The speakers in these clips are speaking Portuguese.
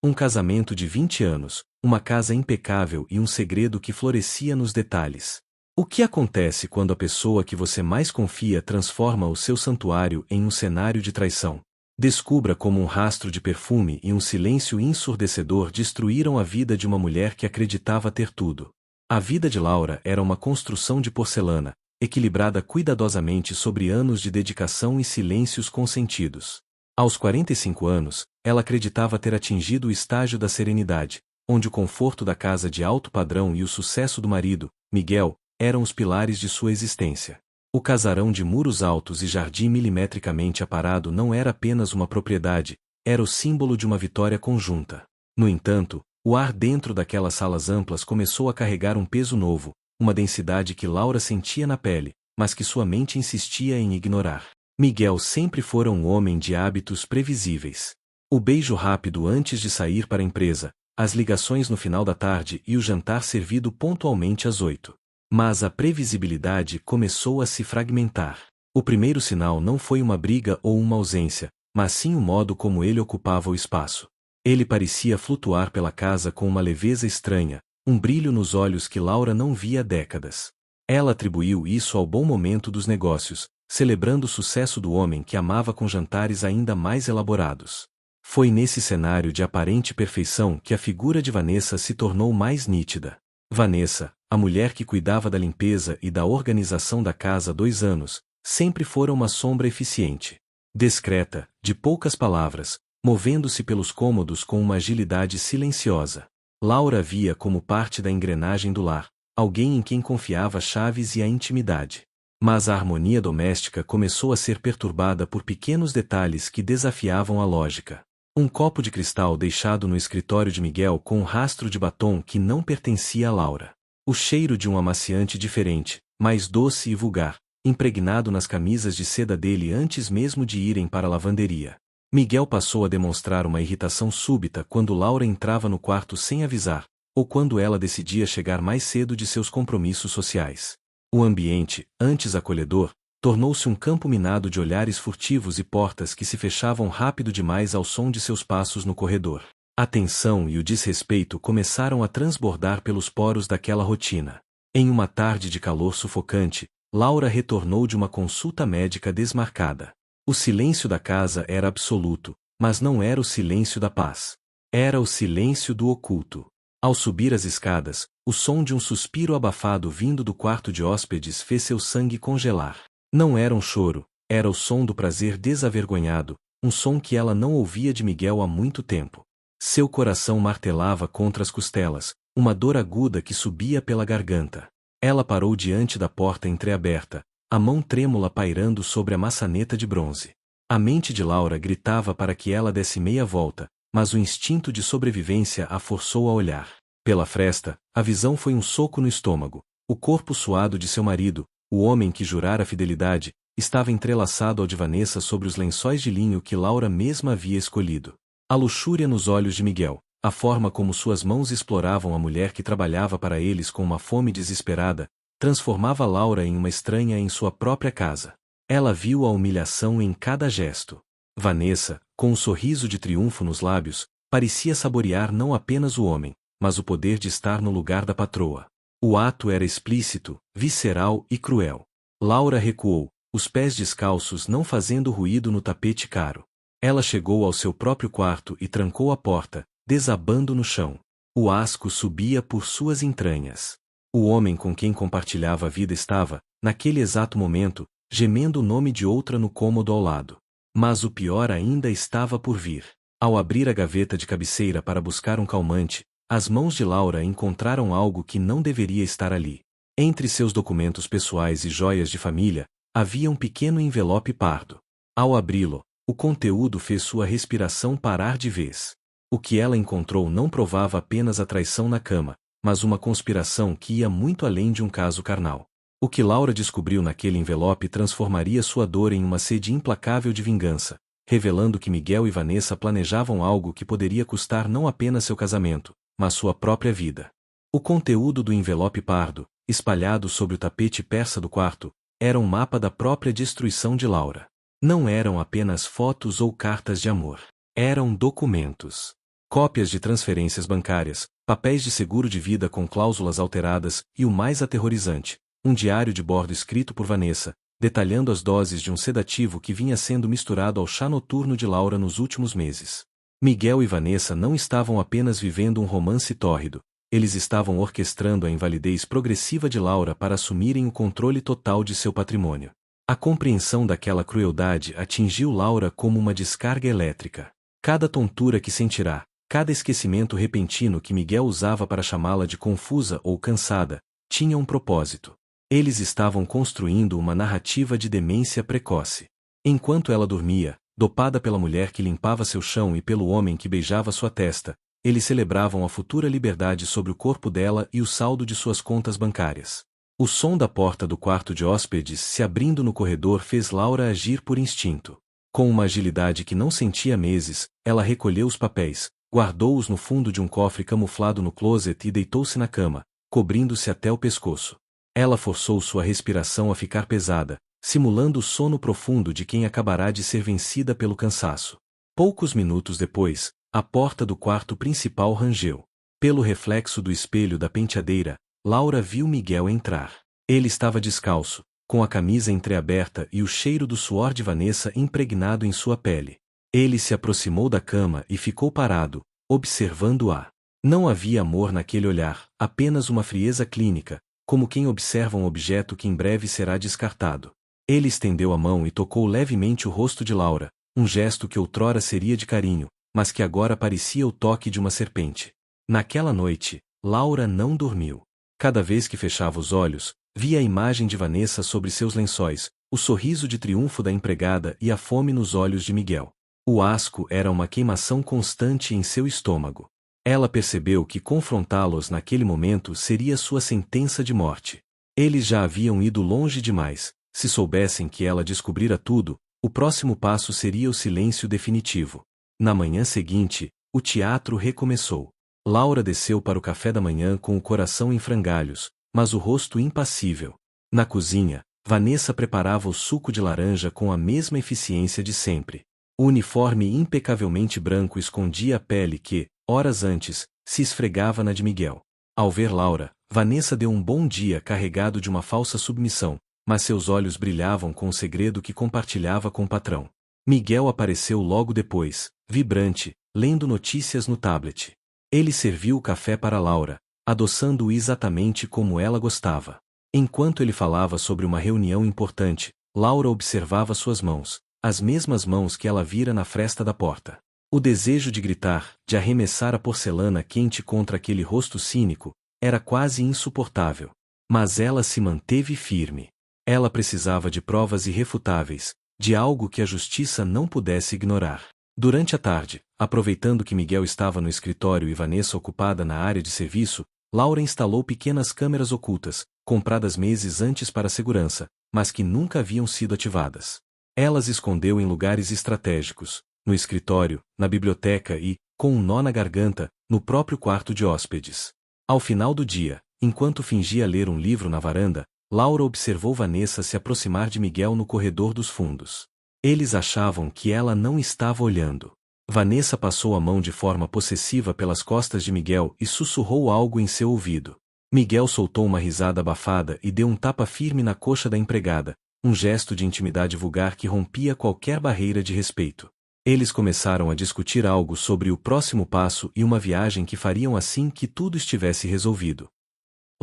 Um casamento de 20 anos, uma casa impecável e um segredo que florescia nos detalhes. O que acontece quando a pessoa que você mais confia transforma o seu santuário em um cenário de traição? Descubra como um rastro de perfume e um silêncio ensurdecedor destruíram a vida de uma mulher que acreditava ter tudo. A vida de Laura era uma construção de porcelana, equilibrada cuidadosamente sobre anos de dedicação e silêncios consentidos. Aos 45 anos, ela acreditava ter atingido o estágio da serenidade, onde o conforto da casa de alto padrão e o sucesso do marido, Miguel, eram os pilares de sua existência. O casarão de muros altos e jardim milimetricamente aparado não era apenas uma propriedade, era o símbolo de uma vitória conjunta. No entanto, o ar dentro daquelas salas amplas começou a carregar um peso novo, uma densidade que Laura sentia na pele, mas que sua mente insistia em ignorar. Miguel sempre fora um homem de hábitos previsíveis. O beijo rápido antes de sair para a empresa, as ligações no final da tarde e o jantar servido pontualmente às 8. Mas a previsibilidade começou a se fragmentar. O primeiro sinal não foi uma briga ou uma ausência, mas sim o modo como ele ocupava o espaço. Ele parecia flutuar pela casa com uma leveza estranha, um brilho nos olhos que Laura não via há décadas. Ela atribuiu isso ao bom momento dos negócios, celebrando o sucesso do homem que amava com jantares ainda mais elaborados. Foi nesse cenário de aparente perfeição que a figura de Vanessa se tornou mais nítida. Vanessa, a mulher que cuidava da limpeza e da organização da casa há 2 anos, sempre fora uma sombra eficiente. Discreta, de poucas palavras, movendo-se pelos cômodos com uma agilidade silenciosa. Laura via como parte da engrenagem do lar, alguém em quem confiava as chaves e a intimidade. Mas a harmonia doméstica começou a ser perturbada por pequenos detalhes que desafiavam a lógica. Um copo de cristal deixado no escritório de Miguel com um rastro de batom que não pertencia a Laura. O cheiro de um amaciante diferente, mais doce e vulgar, impregnado nas camisas de seda dele antes mesmo de irem para a lavanderia. Miguel passou a demonstrar uma irritação súbita quando Laura entrava no quarto sem avisar, ou quando ela decidia chegar mais cedo de seus compromissos sociais. O ambiente, antes acolhedor, tornou-se um campo minado de olhares furtivos e portas que se fechavam rápido demais ao som de seus passos no corredor. A tensão e o desrespeito começaram a transbordar pelos poros daquela rotina. Em uma tarde de calor sufocante, Laura retornou de uma consulta médica desmarcada. O silêncio da casa era absoluto, mas não era o silêncio da paz. Era o silêncio do oculto. Ao subir as escadas, o som de um suspiro abafado vindo do quarto de hóspedes fez seu sangue congelar. Não era um choro, era o som do prazer desavergonhado, um som que ela não ouvia de Miguel há muito tempo. Seu coração martelava contra as costelas, uma dor aguda que subia pela garganta. Ela parou diante da porta entreaberta, a mão trêmula pairando sobre a maçaneta de bronze. A mente de Laura gritava para que ela desse meia volta, mas o instinto de sobrevivência a forçou a olhar. Pela fresta, a visão foi um soco no estômago. O corpo suado de seu marido, o homem que jurara fidelidade, estava entrelaçado ao de Vanessa sobre os lençóis de linho que Laura mesma havia escolhido. A luxúria nos olhos de Miguel, a forma como suas mãos exploravam a mulher que trabalhava para eles com uma fome desesperada, transformava Laura em uma estranha em sua própria casa. Ela viu a humilhação em cada gesto. Vanessa, com um sorriso de triunfo nos lábios, parecia saborear não apenas o homem, mas o poder de estar no lugar da patroa. O ato era explícito, visceral e cruel. Laura recuou, os pés descalços não fazendo ruído no tapete caro. Ela chegou ao seu próprio quarto e trancou a porta, desabando no chão. O asco subia por suas entranhas. O homem com quem compartilhava a vida estava, naquele exato momento, gemendo o nome de outra no cômodo ao lado. Mas o pior ainda estava por vir. Ao abrir a gaveta de cabeceira para buscar um calmante, as mãos de Laura encontraram algo que não deveria estar ali. Entre seus documentos pessoais e joias de família, havia um pequeno envelope pardo. Ao abri-lo, o conteúdo fez sua respiração parar de vez. O que ela encontrou não provava apenas a traição na cama, mas uma conspiração que ia muito além de um caso carnal. O que Laura descobriu naquele envelope transformaria sua dor em uma sede implacável de vingança, revelando que Miguel e Vanessa planejavam algo que poderia custar não apenas seu casamento, mas sua própria vida. O conteúdo do envelope pardo, espalhado sobre o tapete persa do quarto, era um mapa da própria destruição de Laura. Não eram apenas fotos ou cartas de amor. Eram documentos. cópias de transferências bancárias, papéis de seguro de vida com cláusulas alteradas e o mais aterrorizante, um diário de bordo escrito por Vanessa, detalhando as doses de um sedativo que vinha sendo misturado ao chá noturno de Laura nos últimos meses. Miguel e Vanessa não estavam apenas vivendo um romance tórrido, eles estavam orquestrando a invalidez progressiva de Laura para assumirem o controle total de seu patrimônio. A compreensão daquela crueldade atingiu Laura como uma descarga elétrica. Cada tontura que sentirá, cada esquecimento repentino que Miguel usava para chamá-la de confusa ou cansada, tinha um propósito. Eles estavam construindo uma narrativa de demência precoce. Enquanto ela dormia, dopada pela mulher que limpava seu chão e pelo homem que beijava sua testa, eles celebravam a futura liberdade sobre o corpo dela e o saldo de suas contas bancárias. O som da porta do quarto de hóspedes se abrindo no corredor fez Laura agir por instinto. Com uma agilidade que não sentia há meses, ela recolheu os papéis, guardou-os no fundo de um cofre camuflado no closet e deitou-se na cama, cobrindo-se até o pescoço. Ela forçou sua respiração a ficar pesada, simulando o sono profundo de quem acabará de ser vencida pelo cansaço. Poucos minutos depois, a porta do quarto principal rangeu. Pelo reflexo do espelho da penteadeira, Laura viu Miguel entrar. Ele estava descalço, com a camisa entreaberta e o cheiro do suor de Vanessa impregnado em sua pele. Ele se aproximou da cama e ficou parado, observando-a. Não havia amor naquele olhar, apenas uma frieza clínica, como quem observa um objeto que em breve será descartado. Ele estendeu a mão e tocou levemente o rosto de Laura, um gesto que outrora seria de carinho, mas que agora parecia o toque de uma serpente. Naquela noite, Laura não dormiu. Cada vez que fechava os olhos, via a imagem de Vanessa sobre seus lençóis, o sorriso de triunfo da empregada e a fome nos olhos de Miguel. O asco era uma queimação constante em seu estômago. Ela percebeu que confrontá-los naquele momento seria sua sentença de morte. Eles já haviam ido longe demais. Se soubessem que ela descobrira tudo, o próximo passo seria o silêncio definitivo. Na manhã seguinte, o teatro recomeçou. Laura desceu para o café da manhã com o coração em frangalhos, mas o rosto impassível. Na cozinha, Vanessa preparava o suco de laranja com a mesma eficiência de sempre. O uniforme impecavelmente branco escondia a pele que, horas antes, se esfregava na de Miguel. Ao ver Laura, Vanessa deu um bom dia carregado de uma falsa submissão, mas seus olhos brilhavam com o segredo que compartilhava com o patrão. Miguel apareceu logo depois, vibrante, lendo notícias no tablet. Ele serviu o café para Laura, adoçando-o exatamente como ela gostava. Enquanto ele falava sobre uma reunião importante, Laura observava suas mãos, as mesmas mãos que ela vira na fresta da porta. O desejo de gritar, de arremessar a porcelana quente contra aquele rosto cínico, era quase insuportável. Mas ela se manteve firme. Ela precisava de provas irrefutáveis, de algo que a justiça não pudesse ignorar. Durante a tarde, aproveitando que Miguel estava no escritório e Vanessa ocupada na área de serviço, Laura instalou pequenas câmeras ocultas, compradas meses antes para segurança, mas que nunca haviam sido ativadas. Elas escondeu em lugares estratégicos, no escritório, na biblioteca e, com um nó na garganta, no próprio quarto de hóspedes. Ao final do dia, enquanto fingia ler um livro na varanda, Laura observou Vanessa se aproximar de Miguel no corredor dos fundos. Eles achavam que ela não estava olhando. Vanessa passou a mão de forma possessiva pelas costas de Miguel e sussurrou algo em seu ouvido. Miguel soltou uma risada abafada e deu um tapa firme na coxa da empregada, um gesto de intimidade vulgar que rompia qualquer barreira de respeito. Eles começaram a discutir algo sobre o próximo passo e uma viagem que fariam assim que tudo estivesse resolvido.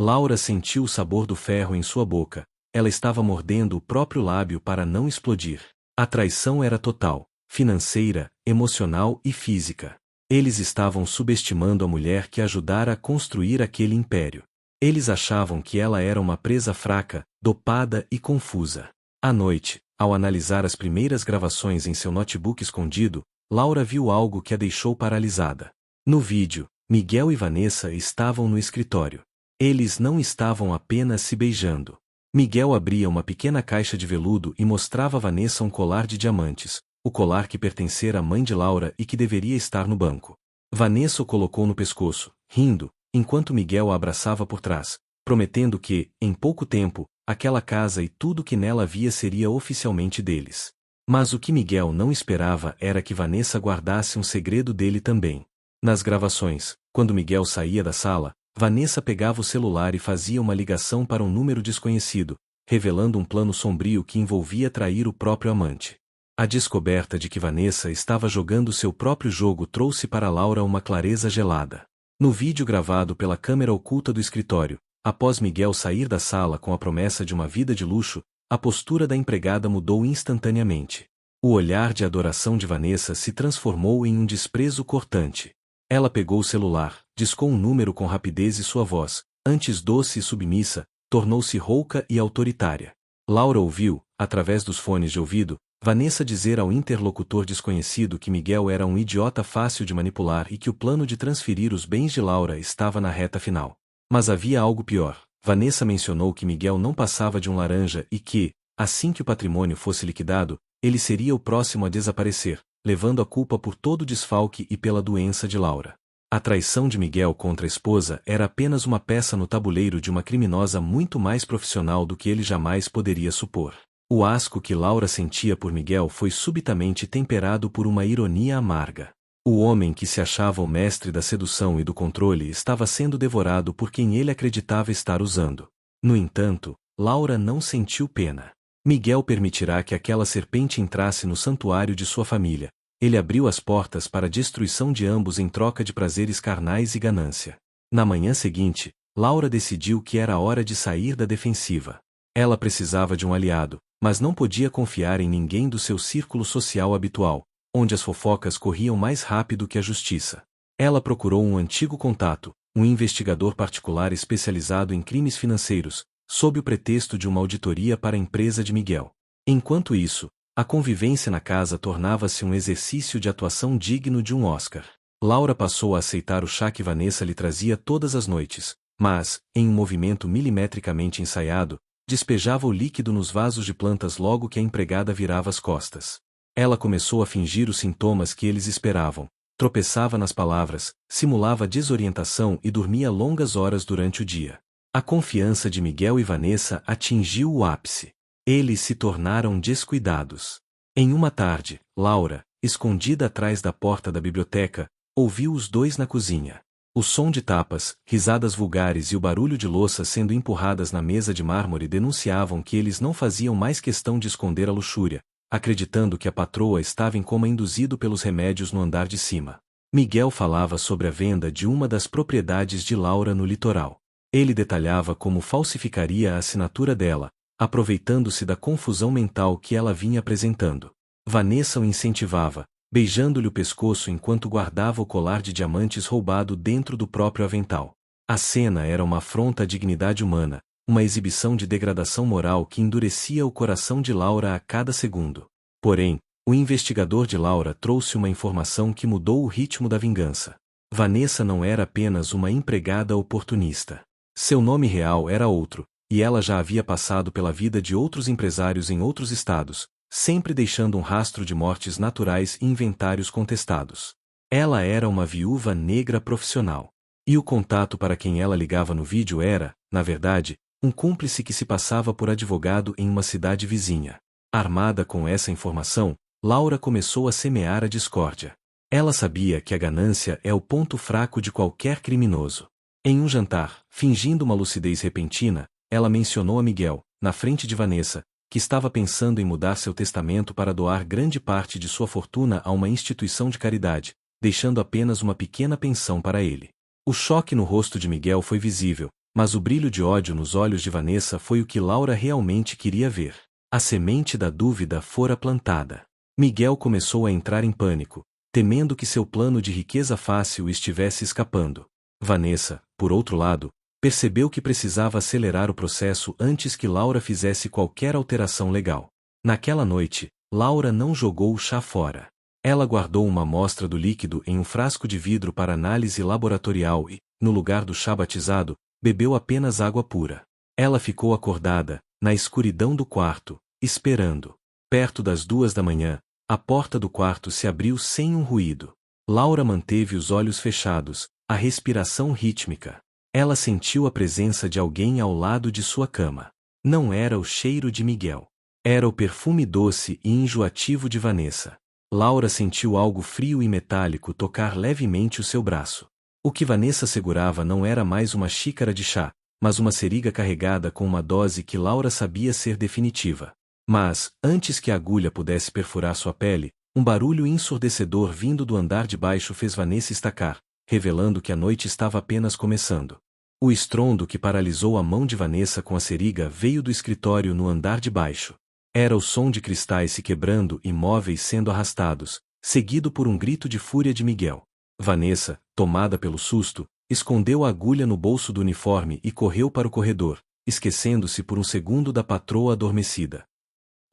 Laura sentiu o sabor do ferro em sua boca. Ela estava mordendo o próprio lábio para não explodir. A traição era total, financeira, emocional e física. Eles estavam subestimando a mulher que ajudara a construir aquele império. Eles achavam que ela era uma presa fraca, dopada e confusa. À noite, ao analisar as primeiras gravações em seu notebook escondido, Laura viu algo que a deixou paralisada. No vídeo, Miguel e Vanessa estavam no escritório. Eles não estavam apenas se beijando. Miguel abria uma pequena caixa de veludo e mostrava a Vanessa um colar de diamantes, o colar que pertencera à mãe de Laura e que deveria estar no banco. Vanessa o colocou no pescoço, rindo, enquanto Miguel a abraçava por trás, prometendo que, em pouco tempo, aquela casa e tudo que nela havia seria oficialmente deles. Mas o que Miguel não esperava era que Vanessa guardasse um segredo dele também. Nas gravações, quando Miguel saía da sala, Vanessa pegava o celular e fazia uma ligação para um número desconhecido, revelando um plano sombrio que envolvia trair o próprio amante. A descoberta de que Vanessa estava jogando seu próprio jogo trouxe para Laura uma clareza gelada. No vídeo gravado pela câmera oculta do escritório, após Miguel sair da sala com a promessa de uma vida de luxo, a postura da empregada mudou instantaneamente. O olhar de adoração de Vanessa se transformou em um desprezo cortante. Ela pegou o celular, discou um número com rapidez e sua voz, antes doce e submissa, tornou-se rouca e autoritária. Laura ouviu, através dos fones de ouvido, Vanessa dizer ao interlocutor desconhecido que Miguel era um idiota fácil de manipular e que o plano de transferir os bens de Laura estava na reta final. Mas havia algo pior. Vanessa mencionou que Miguel não passava de um laranja e que, assim que o patrimônio fosse liquidado, ele seria o próximo a desaparecer, levando a culpa por todo o desfalque e pela doença de Laura. A traição de Miguel contra a esposa era apenas uma peça no tabuleiro de uma criminosa muito mais profissional do que ele jamais poderia supor. O asco que Laura sentia por Miguel foi subitamente temperado por uma ironia amarga. O homem que se achava o mestre da sedução e do controle estava sendo devorado por quem ele acreditava estar usando. No entanto, Laura não sentiu pena. Miguel permitirá que aquela serpente entrasse no santuário de sua família. Ele abriu as portas para a destruição de ambos em troca de prazeres carnais e ganância. Na manhã seguinte, Laura decidiu que era hora de sair da defensiva. Ela precisava de um aliado, mas não podia confiar em ninguém do seu círculo social habitual, onde as fofocas corriam mais rápido que a justiça. Ela procurou um antigo contato, um investigador particular especializado em crimes financeiros, sob o pretexto de uma auditoria para a empresa de Miguel. Enquanto isso, a convivência na casa tornava-se um exercício de atuação digno de um Oscar. Laura passou a aceitar o chá que Vanessa lhe trazia todas as noites, mas, em um movimento milimetricamente ensaiado, despejava o líquido nos vasos de plantas logo que a empregada virava as costas. Ela começou a fingir os sintomas que eles esperavam, tropeçava nas palavras, simulava desorientação e dormia longas horas durante o dia. A confiança de Miguel e Vanessa atingiu o ápice. Eles se tornaram descuidados. Em uma tarde, Laura, escondida atrás da porta da biblioteca, ouviu os dois na cozinha. O som de tapas, risadas vulgares e o barulho de louças sendo empurradas na mesa de mármore denunciavam que eles não faziam mais questão de esconder a luxúria, acreditando que a patroa estava em coma induzido pelos remédios no andar de cima. Miguel falava sobre a venda de uma das propriedades de Laura no litoral. Ele detalhava como falsificaria a assinatura dela, aproveitando-se da confusão mental que ela vinha apresentando. Vanessa o incentivava, beijando-lhe o pescoço enquanto guardava o colar de diamantes roubado dentro do próprio avental. A cena era uma afronta à dignidade humana, uma exibição de degradação moral que endurecia o coração de Laura a cada segundo. Porém, o investigador de Laura trouxe uma informação que mudou o ritmo da vingança. Vanessa não era apenas uma empregada oportunista. Seu nome real era outro, e ela já havia passado pela vida de outros empresários em outros estados, sempre deixando um rastro de mortes naturais e inventários contestados. Ela era uma viúva negra profissional. E o contato para quem ela ligava no vídeo era, na verdade, um cúmplice que se passava por advogado em uma cidade vizinha. Armada com essa informação, Laura começou a semear a discórdia. Ela sabia que a ganância é o ponto fraco de qualquer criminoso. Em um jantar, fingindo uma lucidez repentina, ela mencionou a Miguel, na frente de Vanessa, que estava pensando em mudar seu testamento para doar grande parte de sua fortuna a uma instituição de caridade, deixando apenas uma pequena pensão para ele. O choque no rosto de Miguel foi visível, mas o brilho de ódio nos olhos de Vanessa foi o que Laura realmente queria ver. A semente da dúvida fora plantada. Miguel começou a entrar em pânico, temendo que seu plano de riqueza fácil estivesse escapando. Vanessa, por outro lado, percebeu que precisava acelerar o processo antes que Laura fizesse qualquer alteração legal. Naquela noite, Laura não jogou o chá fora. Ela guardou uma amostra do líquido em um frasco de vidro para análise laboratorial e, no lugar do chá batizado, bebeu apenas água pura. Ela ficou acordada, na escuridão do quarto, esperando. Perto das 2 da manhã, a porta do quarto se abriu sem um ruído. Laura manteve os olhos fechados, a respiração rítmica. Ela sentiu a presença de alguém ao lado de sua cama. Não era o cheiro de Miguel. Era o perfume doce e enjoativo de Vanessa. Laura sentiu algo frio e metálico tocar levemente o seu braço. O que Vanessa segurava não era mais uma xícara de chá, mas uma seringa carregada com uma dose que Laura sabia ser definitiva. Mas, antes que a agulha pudesse perfurar sua pele, um barulho ensurdecedor vindo do andar de baixo fez Vanessa estacar, revelando que a noite estava apenas começando. O estrondo que paralisou a mão de Vanessa com a seringa veio do escritório no andar de baixo. Era o som de cristais se quebrando e móveis sendo arrastados, seguido por um grito de fúria de Miguel. Vanessa, tomada pelo susto, escondeu a agulha no bolso do uniforme e correu para o corredor, esquecendo-se por um segundo da patroa adormecida.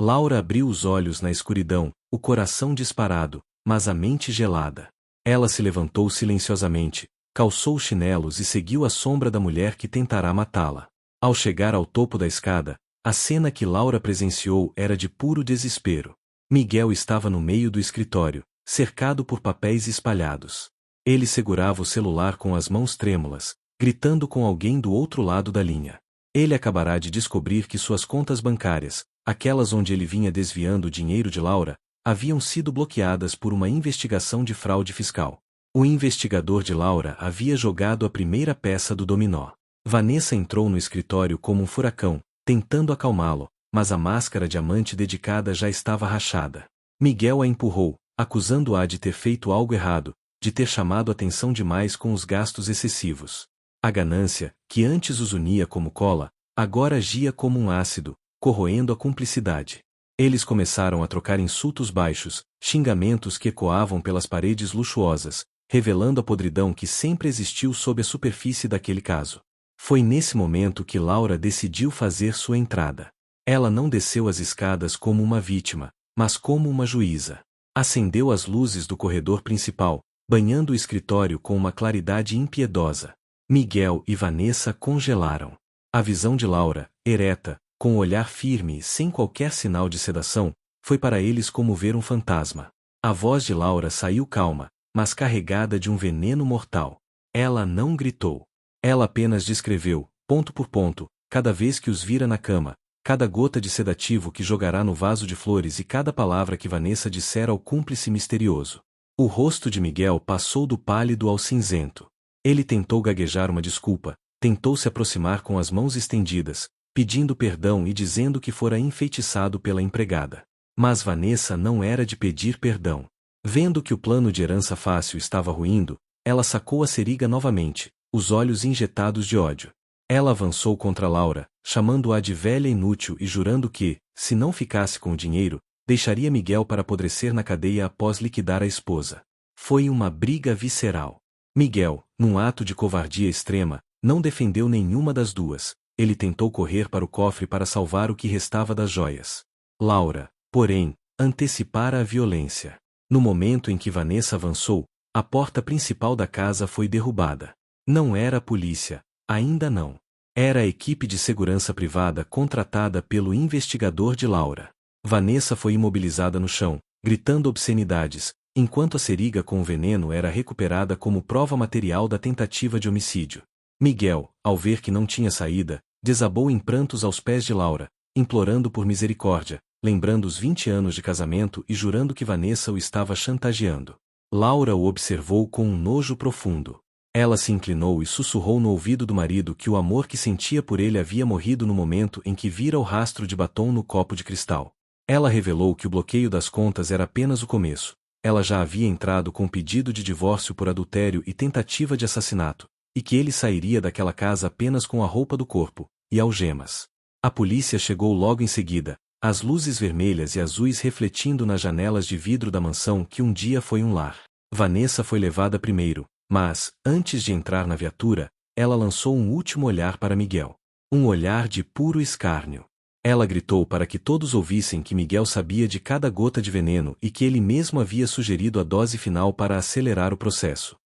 Laura abriu os olhos na escuridão, o coração disparado, mas a mente gelada. Ela se levantou silenciosamente, calçou os chinelos e seguiu a sombra da mulher que tentará matá-la. Ao chegar ao topo da escada, a cena que Laura presenciou era de puro desespero. Miguel estava no meio do escritório, cercado por papéis espalhados. Ele segurava o celular com as mãos trêmulas, gritando com alguém do outro lado da linha. Ele acabará de descobrir que suas contas bancárias, aquelas onde ele vinha desviando o dinheiro de Laura, haviam sido bloqueadas por uma investigação de fraude fiscal. O investigador de Laura havia jogado a primeira peça do dominó. Vanessa entrou no escritório como um furacão, tentando acalmá-lo, mas a máscara de amante dedicada já estava rachada. Miguel a empurrou, acusando-a de ter feito algo errado, de ter chamado atenção demais com os gastos excessivos. A ganância, que antes os unia como cola, agora agia como um ácido, corroendo a cumplicidade. Eles começaram a trocar insultos baixos, xingamentos que ecoavam pelas paredes luxuosas, revelando a podridão que sempre existiu sob a superfície daquele caso. Foi nesse momento que Laura decidiu fazer sua entrada. Ela não desceu as escadas como uma vítima, mas como uma juíza. Acendeu as luzes do corredor principal, banhando o escritório com uma claridade impiedosa. Miguel e Vanessa congelaram. A visão de Laura, ereta, com o olhar firme e sem qualquer sinal de sedação, foi para eles como ver um fantasma. A voz de Laura saiu calma, mas carregada de um veneno mortal. Ela não gritou. Ela apenas descreveu, ponto por ponto, cada vez que os vira na cama, cada gota de sedativo que jogará no vaso de flores e cada palavra que Vanessa dissera ao cúmplice misterioso. O rosto de Miguel passou do pálido ao cinzento. Ele tentou gaguejar uma desculpa, tentou se aproximar com as mãos estendidas, pedindo perdão e dizendo que fora enfeitiçado pela empregada. Mas Vanessa não era de pedir perdão. Vendo que o plano de herança fácil estava ruindo, ela sacou a seringa novamente, os olhos injetados de ódio. Ela avançou contra Laura, chamando-a de velha inútil e jurando que, se não ficasse com o dinheiro, deixaria Miguel para apodrecer na cadeia após liquidar a esposa. Foi uma briga visceral. Miguel, num ato de covardia extrema, não defendeu nenhuma das duas. Ele tentou correr para o cofre para salvar o que restava das joias. Laura, porém, antecipara a violência. No momento em que Vanessa avançou, a porta principal da casa foi derrubada. Não era a polícia, ainda não. Era a equipe de segurança privada contratada pelo investigador de Laura. Vanessa foi imobilizada no chão, gritando obscenidades, enquanto a seringa com o veneno era recuperada como prova material da tentativa de homicídio. Miguel, ao ver que não tinha saída, desabou em prantos aos pés de Laura, implorando por misericórdia, lembrando os 20 anos de casamento e jurando que Vanessa o estava chantageando. Laura o observou com um nojo profundo. Ela se inclinou e sussurrou no ouvido do marido que o amor que sentia por ele havia morrido no momento em que vira o rastro de batom no copo de cristal. Ela revelou que o bloqueio das contas era apenas o começo. Ela já havia entrado com pedido de divórcio por adultério e tentativa de assassinato, e que ele sairia daquela casa apenas com a roupa do corpo e algemas. A polícia chegou logo em seguida, as luzes vermelhas e azuis refletindo nas janelas de vidro da mansão que um dia foi um lar. Vanessa foi levada primeiro, mas, antes de entrar na viatura, ela lançou um último olhar para Miguel. Um olhar de puro escárnio. Ela gritou para que todos ouvissem que Miguel sabia de cada gota de veneno e que ele mesmo havia sugerido a dose final para acelerar o processo.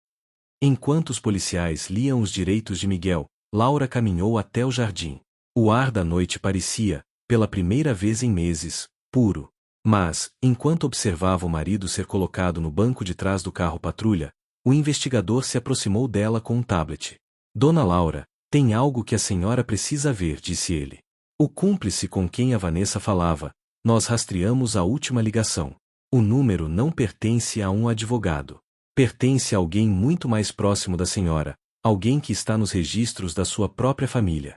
Enquanto os policiais liam os direitos de Miguel, Laura caminhou até o jardim. O ar da noite parecia, pela primeira vez em meses, puro. Mas, enquanto observava o marido ser colocado no banco de trás do carro patrulha, o investigador se aproximou dela com um tablet. Dona Laura, tem algo que a senhora precisa ver, disse ele. O cúmplice com quem a Vanessa falava, nós rastreamos a última ligação. O número não pertence a um advogado. Pertence a alguém muito mais próximo da senhora, alguém que está nos registros da sua própria família.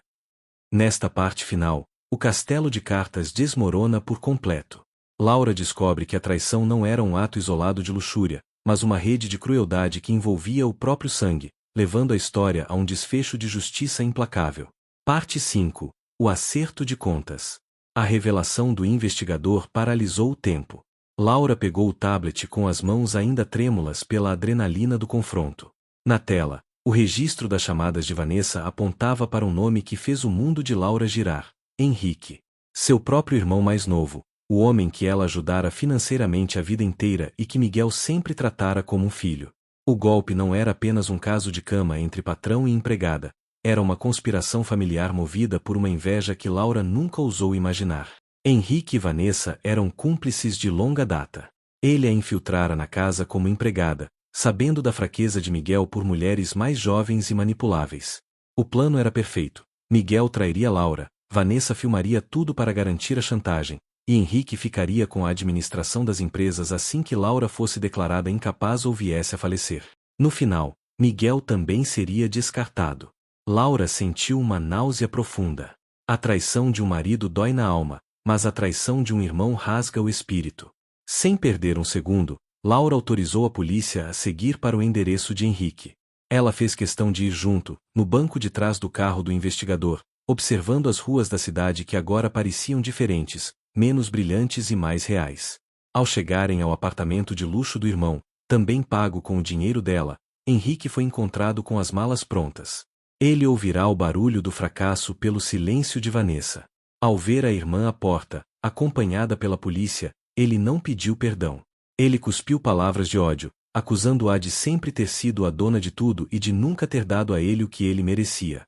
Nesta parte final, o castelo de cartas desmorona por completo. Laura descobre que a traição não era um ato isolado de luxúria, mas uma rede de crueldade que envolvia o próprio sangue, levando a história a um desfecho de justiça implacável. Parte 5. O acerto de contas. A revelação do investigador paralisou o tempo. Laura pegou o tablet com as mãos ainda trêmulas pela adrenalina do confronto. Na tela, o registro das chamadas de Vanessa apontava para um nome que fez o mundo de Laura girar: Henrique. Seu próprio irmão mais novo, o homem que ela ajudara financeiramente a vida inteira e que Miguel sempre tratara como um filho. O golpe não era apenas um caso de cama entre patrão e empregada, era uma conspiração familiar movida por uma inveja que Laura nunca ousou imaginar. Henrique e Vanessa eram cúmplices de longa data. Ele a infiltrara na casa como empregada, sabendo da fraqueza de Miguel por mulheres mais jovens e manipuláveis. O plano era perfeito. Miguel trairia Laura, Vanessa filmaria tudo para garantir a chantagem, e Henrique ficaria com a administração das empresas assim que Laura fosse declarada incapaz ou viesse a falecer. No final, Miguel também seria descartado. Laura sentiu uma náusea profunda. A traição de um marido dói na alma, mas a traição de um irmão rasga o espírito. Sem perder um segundo, Laura autorizou a polícia a seguir para o endereço de Henrique. Ela fez questão de ir junto, no banco de trás do carro do investigador, observando as ruas da cidade que agora pareciam diferentes, menos brilhantes e mais reais. Ao chegarem ao apartamento de luxo do irmão, também pago com o dinheiro dela, Henrique foi encontrado com as malas prontas. Ele ouvirá o barulho do fracasso pelo silêncio de Vanessa. Ao ver a irmã à porta, acompanhada pela polícia, ele não pediu perdão. Ele cuspiu palavras de ódio, acusando-a de sempre ter sido a dona de tudo e de nunca ter dado a ele o que ele merecia.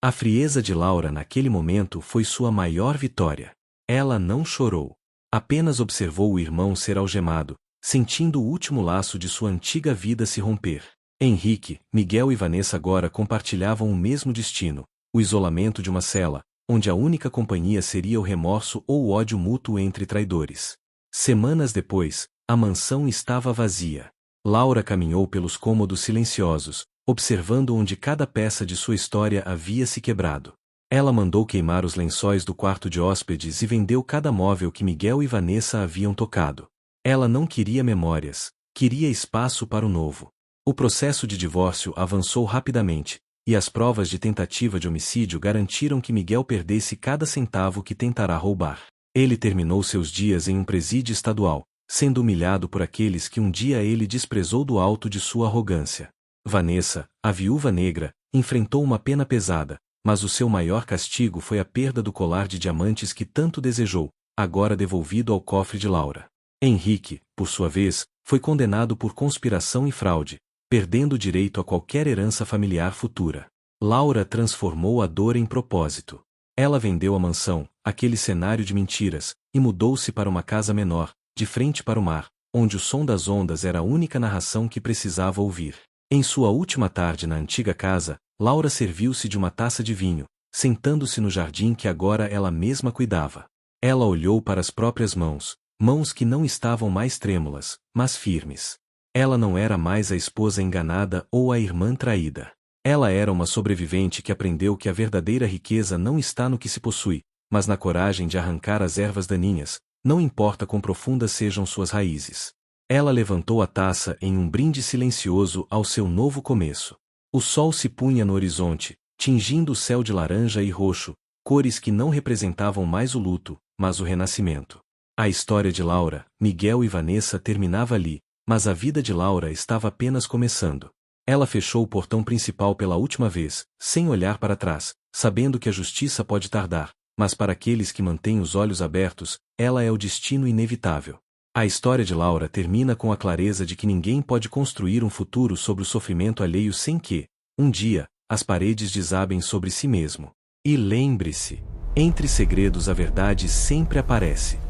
A frieza de Laura naquele momento foi sua maior vitória. Ela não chorou. Apenas observou o irmão ser algemado, sentindo o último laço de sua antiga vida se romper. Henrique, Miguel e Vanessa agora compartilhavam o mesmo destino, o isolamento de uma cela, onde a única companhia seria o remorso ou o ódio mútuo entre traidores. Semanas depois, a mansão estava vazia. Laura caminhou pelos cômodos silenciosos, observando onde cada peça de sua história havia se quebrado. Ela mandou queimar os lençóis do quarto de hóspedes e vendeu cada móvel que Miguel e Vanessa haviam tocado. Ela não queria memórias, queria espaço para o novo. O processo de divórcio avançou rapidamente, e as provas de tentativa de homicídio garantiram que Miguel perdesse cada centavo que tentará roubar. Ele terminou seus dias em um presídio estadual, sendo humilhado por aqueles que um dia ele desprezou do alto de sua arrogância. Vanessa, a viúva negra, enfrentou uma pena pesada, mas o seu maior castigo foi a perda do colar de diamantes que tanto desejou, agora devolvido ao cofre de Laura. Henrique, por sua vez, foi condenado por conspiração e fraude, perdendo o direito a qualquer herança familiar futura. Laura transformou a dor em propósito. Ela vendeu a mansão, aquele cenário de mentiras, e mudou-se para uma casa menor, de frente para o mar, onde o som das ondas era a única narração que precisava ouvir. Em sua última tarde na antiga casa, Laura serviu-se de uma taça de vinho, sentando-se no jardim que agora ela mesma cuidava. Ela olhou para as próprias mãos, mãos que não estavam mais trêmulas, mas firmes. Ela não era mais a esposa enganada ou a irmã traída. Ela era uma sobrevivente que aprendeu que a verdadeira riqueza não está no que se possui, mas na coragem de arrancar as ervas daninhas, não importa quão profundas sejam suas raízes. Ela levantou a taça em um brinde silencioso ao seu novo começo. O sol se punha no horizonte, tingindo o céu de laranja e roxo, cores que não representavam mais o luto, mas o renascimento. A história de Laura, Miguel e Vanessa terminava ali, mas a vida de Laura estava apenas começando. Ela fechou o portão principal pela última vez, sem olhar para trás, sabendo que a justiça pode tardar, mas para aqueles que mantêm os olhos abertos, ela é o destino inevitável. A história de Laura termina com a clareza de que ninguém pode construir um futuro sobre o sofrimento alheio sem que, um dia, as paredes desabem sobre si mesmo. E lembre-se, entre segredos a verdade sempre aparece.